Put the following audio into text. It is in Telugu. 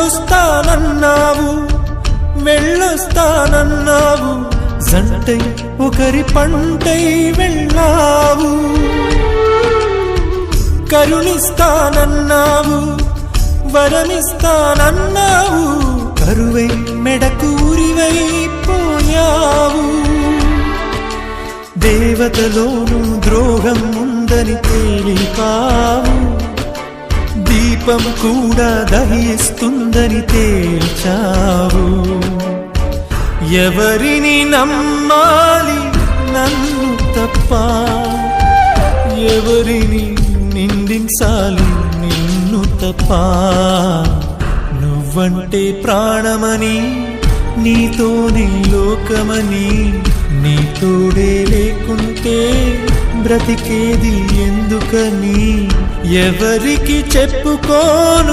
కలొస్తానన్నావు, వెళ్ళొస్తానన్నావు, జంటై ఒకరి పంటై వెళ్ళావు. కరుణిస్తానన్నావు, వరమిస్తానన్నావు, కరువై మెడకూరివై పోయావు. దేవతలోను ద్రోహం ఉందని తేలిపావు, దీపం కూడా దహిస్తుందని తేల్చావు. ఎవరిని నమ్మాలి నన్ను తప్ప, ఎవరిని నిందించాలి నిన్ను తప్ప. నువ్వంటే ప్రాణమని, నీతోనే లోకమని, నీ తోడే లేకుంటే బ్రతికేది ఎందుకని ఎవరికి చెప్పుకోను